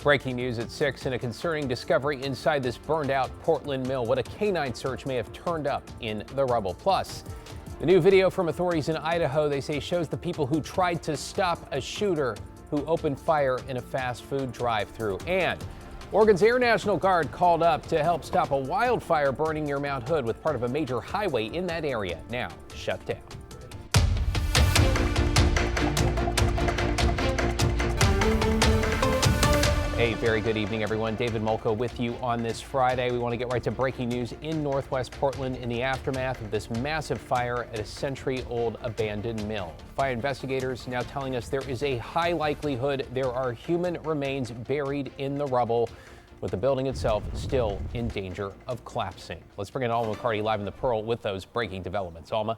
Breaking news at 6 and a concerning discovery inside this burned out Portland mill. What a canine search may have turned up in the rubble. Plus, the new video from authorities in Idaho, they say, shows the people who tried to stop a shooter who opened fire in a fast food drive-thru. And Oregon's Air National Guard called up to help stop a wildfire burning near Mount Hood with part of a major highway in that area now shut down. A very good evening, everyone. David Mulco with you on this Friday. We want to get right to breaking news in Northwest Portland in the aftermath of this massive fire at a century-old abandoned mill. Fire investigators now telling us there is a high likelihood there are human remains buried in the rubble, with the building itself still in danger of collapsing. Let's bring in Alma McCarty live in the Pearl with those breaking developments. Alma.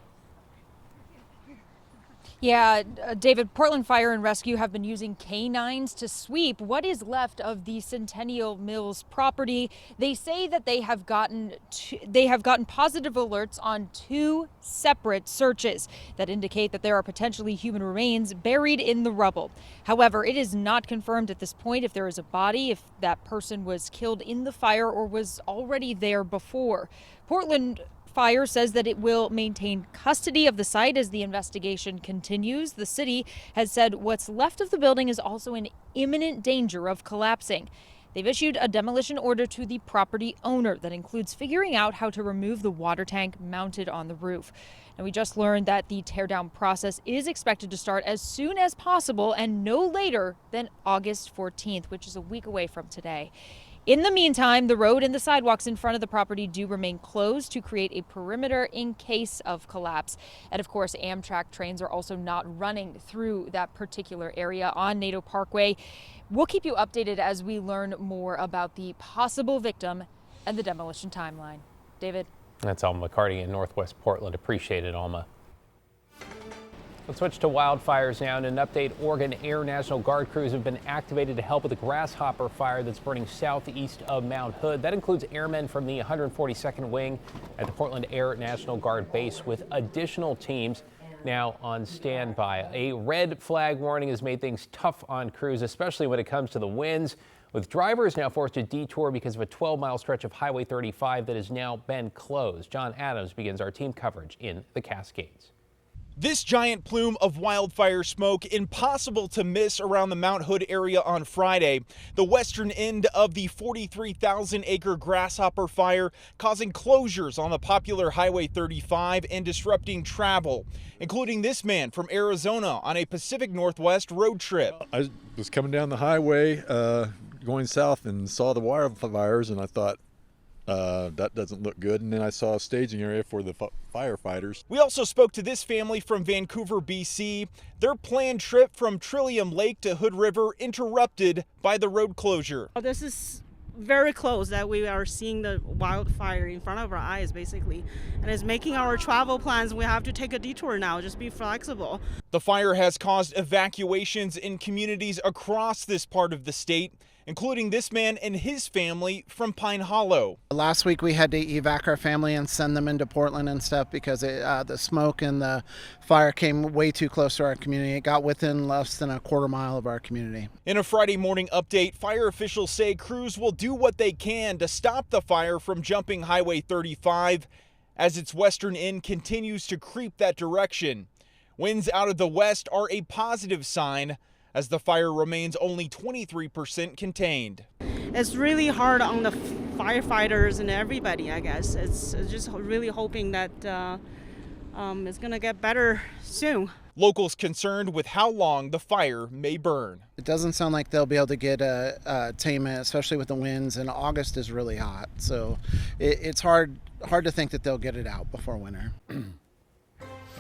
Yeah, David, Portland Fire and Rescue have been using canines to sweep what is left of the Centennial Mills property. They say that they have gotten positive alerts on 2 separate searches that indicate that there are potentially human remains buried in the rubble. However, it is not confirmed at this point if there is a body, if that person was killed in the fire or was already there before. Portland Fire says that it will maintain custody of the site as the investigation continues. The city has said what's left of the building is also in imminent danger of collapsing. They've issued a demolition order to the property owner that includes figuring out how to remove the water tank mounted on the roof. And we just learned that the teardown process is expected to start as soon as possible and no later than August 14th, which is a week away from today. In the meantime, the road and the sidewalks in front of the property do remain closed to create a perimeter in case of collapse. And of course, Amtrak trains are also not running through that particular area on Nadeau Parkway. We'll keep you updated as we learn more about the possible victim and the demolition timeline. David. That's Alma McCarty in Northwest Portland. Appreciate it, Alma. Let's switch to wildfires now. And an update, Oregon Air National Guard crews have been activated to help with the Grasshopper fire that's burning southeast of Mount Hood. That includes airmen from the 142nd Wing at the Portland Air National Guard base with additional teams now on standby. A red flag warning has made things tough on crews, especially when it comes to the winds, with drivers now forced to detour because of a 12-mile stretch of Highway 35 that has now been closed. John Adams begins our team coverage in the Cascades. This giant plume of wildfire smoke impossible to miss around the Mount Hood area on Friday. The western end of the 43,000-acre Grasshopper fire causing closures on the popular Highway 35 and disrupting travel, including this man from Arizona on a Pacific Northwest road trip. I was coming down the highway going south and saw the wildfires, and I thought, that doesn't look good. And then I saw a staging area for the firefighters. We also spoke to this family from Vancouver, BC. Their planned trip from Trillium Lake to Hood River interrupted by the road closure. This is very close that we are seeing the wildfire in front of our eyes, basically. And it's making our travel plans. We have to take a detour now. Just be flexible. The fire has caused evacuations in communities across this part of the state, including this man and his family from Pine Hollow. Last week we had to evac our family and send them into Portland and stuff because the smoke and the fire came way too close to our community. It got within less than a quarter mile of our community. In a Friday morning update, fire officials say crews will do what they can to stop the fire from jumping Highway 35 as its western end continues to creep that direction. Winds out of the west are a positive sign as the fire remains only 23% contained. It's really hard on the firefighters and everybody, I guess. It's just really hoping that it's going to get better soon. Locals concerned with how long the fire may burn. It doesn't sound like they'll be able to get a tamer, especially with the winds, and August is really hot. So it's hard to think that they'll get it out before winter.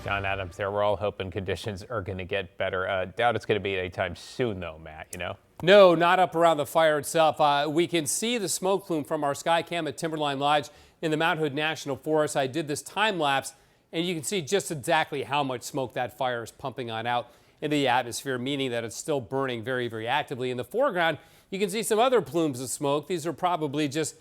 John Adams there. We're all hoping conditions are going to get better. Doubt it's going to be anytime soon, though, Matt, you know? No, not up around the fire itself. We can see the smoke plume from our sky cam at Timberline Lodge in the Mount Hood National Forest. I did this time lapse, and you can see just exactly how much smoke that fire is pumping on out into the atmosphere, meaning that it's still burning very, very actively. In the foreground, you can see some other plumes of smoke. These are probably just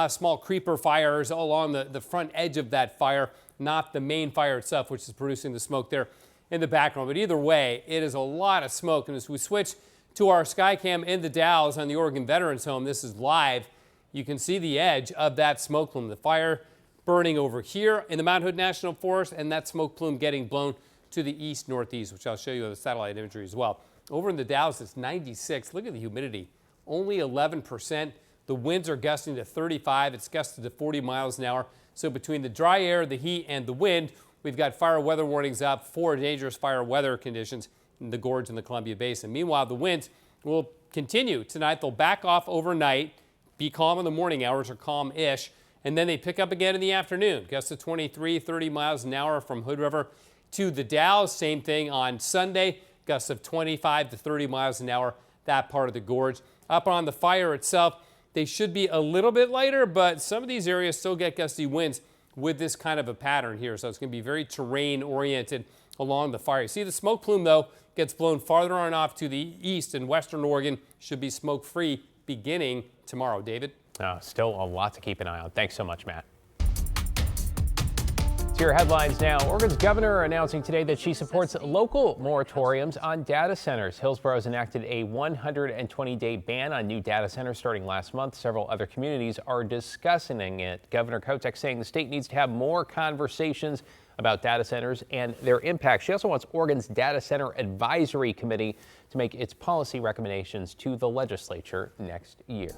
small creeper fires along the front edge of that fire, not the main fire itself, which is producing the smoke there in the background. But either way, it is a lot of smoke. And as we switch to our Skycam in the Dalles on the Oregon Veterans Home. This is live. You can see the edge of that smoke plume. The fire burning over here in the Mount Hood National Forest, and that smoke plume getting blown to the east-northeast, which I'll show you the satellite imagery as well. Over in the Dalles, it's 96. Look at the humidity, only 11%. The winds are gusting to 35. It's gusted to 40 miles an hour. So between the dry air, the heat, and the wind, we've got fire weather warnings up for dangerous fire weather conditions in the gorge and the Columbia Basin. Meanwhile, the winds will continue tonight. They'll back off overnight, be calm in the morning hours or calm-ish, and then they pick up again in the afternoon. Gusts to 23, 30 miles an hour from Hood River to the Dalles. Same thing on Sunday, gusts of 25 to 30 miles an hour, that part of the gorge. Up on the fire itself, they should be a little bit lighter, but some of these areas still get gusty winds with this kind of a pattern here. So it's going to be very terrain-oriented along the fire. You see the smoke plume, though, gets blown farther on off to the east, and western Oregon should be smoke-free beginning tomorrow. David? Still a lot to keep an eye on. Thanks so much, Matt. To your headlines now. Oregon's governor announcing today that she supports local moratoriums on data centers. Hillsborough has enacted a 120-day ban on new data centers starting last month. Several other communities are discussing it. Governor Kotek saying the state needs to have more conversations about data centers and their impact. She also wants Oregon's Data Center Advisory Committee to make its policy recommendations to the legislature next year.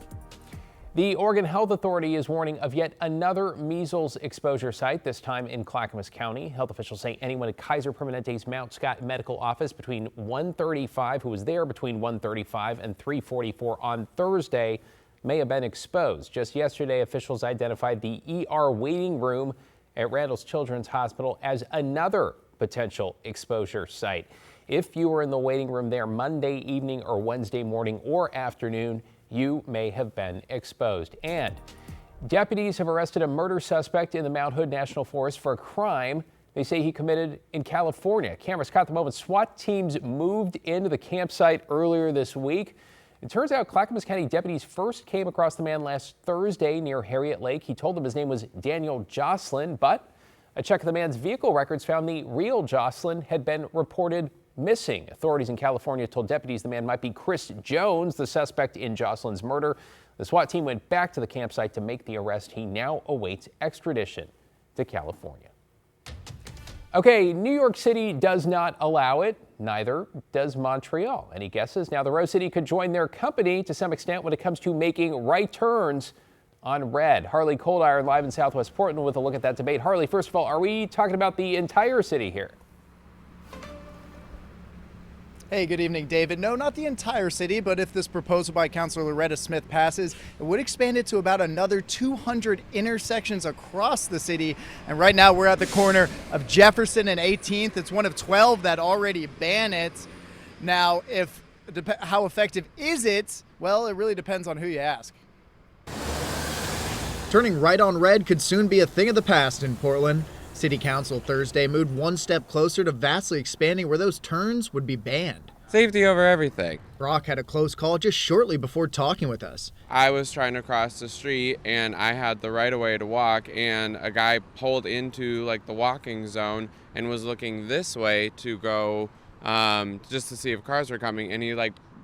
The Oregon Health Authority is warning of yet another measles exposure site, this time in Clackamas County. Health officials say anyone at Kaiser Permanente's Mount Scott Medical Office between 1:35, who was there between 1:35 and 3:44 on Thursday, may have been exposed. Just yesterday, officials identified the ER waiting room at Randall's Children's Hospital as another potential exposure site. If you were in the waiting room there Monday evening or Wednesday morning or afternoon, you may have been exposed. And deputies have arrested a murder suspect in the Mount Hood National Forest for a crime they say he committed in California. Cameras caught the moment SWAT teams moved into the campsite earlier this week. It turns out Clackamas County deputies first came across the man last Thursday near Harriet Lake. He told them his name was Daniel Jocelyn, but a check of the man's vehicle records found the real Jocelyn had been reported missing. Authorities in California told deputies the man might be Chris Jones, the suspect in Jocelyn's murder. The SWAT team went back to the campsite to make the arrest. He now awaits extradition to California. Okay, New York City does not allow it. Neither does Montreal. Any guesses? Now, the Rose City could join their company to some extent when it comes to making right turns on red. Harley Coldiron live in Southwest Portland with a look at that debate. Harley, first of all, are we talking about the entire city here? Hey, good evening, David. No, not the entire city, but if this proposal by Councilor Loretta Smith passes, it would expand it to about another 200 intersections across the city. And right now we're at the corner of Jefferson and 18th. It's one of 12 that already ban it. Now, how effective is it? Well, it really depends on who you ask. Turning right on red could soon be a thing of the past in Portland. City Council Thursday moved one step closer to vastly expanding where those turns would be banned. Safety over everything. Brock had a close call just shortly before talking with us. I was trying to cross the street and I had the right of way to walk, and a guy pulled into the walking zone and was looking this way to go just to see if cars were coming, and he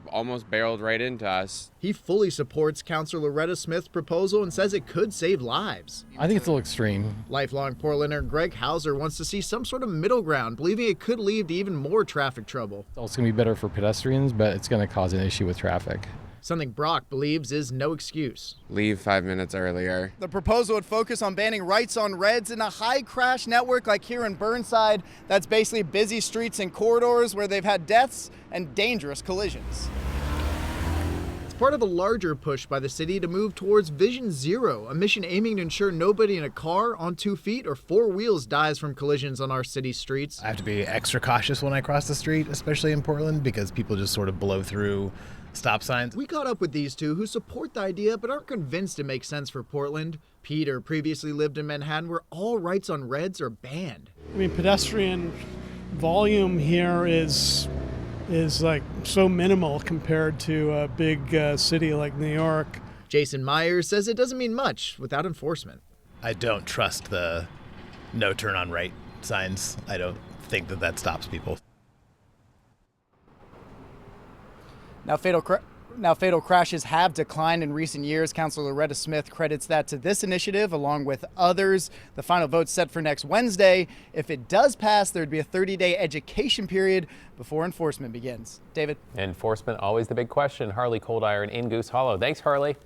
almost barreled right into us. He fully supports Councilor Loretta Smith's proposal and says it could save lives. I think it's a little extreme. Lifelong Portlander Greg Hauser wants to see some sort of middle ground, believing it could lead to even more traffic trouble. It's going to be better for pedestrians, but it's going to cause an issue with traffic. Something Brock believes is no excuse. Leave 5 minutes earlier. The proposal would focus on banning rights on reds in a high crash network like here in Burnside. That's basically busy streets and corridors where they've had deaths and dangerous collisions. It's part of a larger push by the city to move towards Vision Zero, a mission aiming to ensure nobody in a car, on 2 feet, or 4 wheels dies from collisions on our city streets. I have to be extra cautious when I cross the street, especially in Portland, because people just sort of blow through stop signs. We caught up with these two who support the idea but aren't convinced it makes sense for Portland. Peter previously lived in Manhattan where all rights on reds are banned. I mean, pedestrian volume here is so minimal compared to a big city like New York. Jason Myers says it doesn't mean much without enforcement. I don't trust the no turn on right signs. I don't think that stops people. Now fatal crashes have declined in recent years. Councilor Loretta Smith credits that to this initiative along with others. The final vote's set for next Wednesday. If it does pass, there'd be a 30-day education period before enforcement begins. David? Enforcement, always the big question. Harley Cold Iron in Goose Hollow. Thanks, Harley.